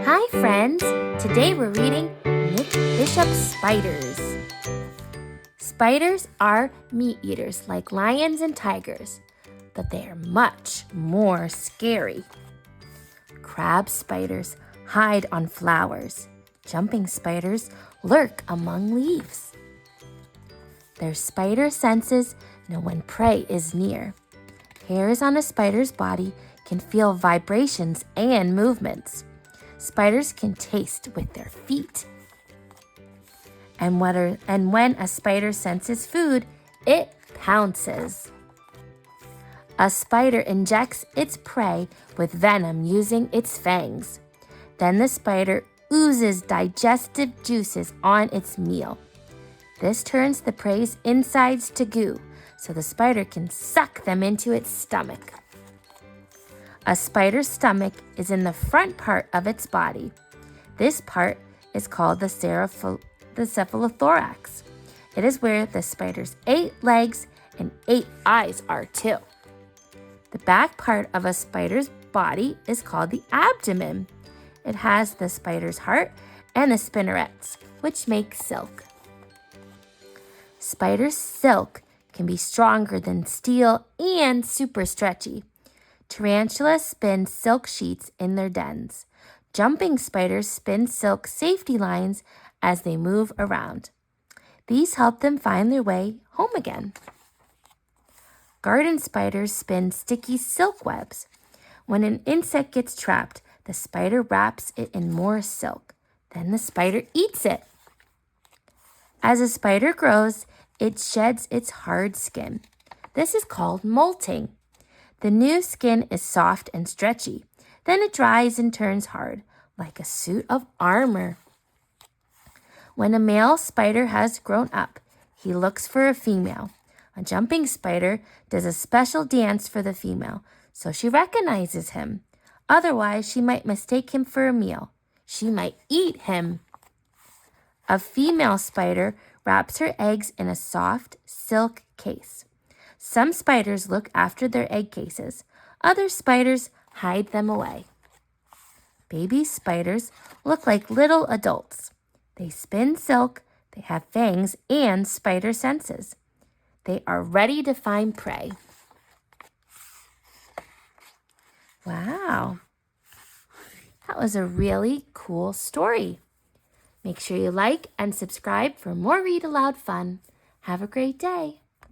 Hi friends! Today we're reading Nic Bishop Spiders. Spiders are meat eaters like lions and tigers, but they are much more scary. Crab spiders hide on flowers. Jumping spiders lurk among leaves. Their spider senses know when prey is near. Hairs on a spider's body can feel vibrations and movements. Spiders can taste with their feet. And when a spider senses food, it pounces. A spider injects its prey with venom using its fangs. Then the spider oozes digestive juices on its meal. This turns the prey's insides to goo, so the spider can suck them into its stomach. A spider's stomach is in the front part of its body. This part is called the cephalothorax. It is where the spider's 8 legs and 8 eyes are too. The back part of a spider's body is called the abdomen. It has the spider's heart and the spinnerets, which make silk. Spider's silk can be stronger than steel and super stretchy. Tarantulas spin silk sheets in their dens. Jumping spiders spin silk safety lines as they move around. These help them find their way home again. Garden spiders spin sticky silk webs. When an insect gets trapped, the spider wraps it in more silk. Then the spider eats it. As a spider grows, it sheds its hard skin. This is called molting. The new skin is soft and stretchy. Then it dries and turns hard, like a suit of armor. When a male spider has grown up, he looks for a female. A jumping spider does a special dance for the female, so she recognizes him. Otherwise, she might mistake him for a meal. She might eat him. A female spider wraps her eggs in a soft silk case. Some spiders look after their egg cases. Other spiders hide them away. Baby spiders look like little adults. They spin silk, they have fangs and spider senses. They are ready to find prey. Wow, that was a really cool story. Make sure you like and subscribe for more Read Aloud fun. Have a great day.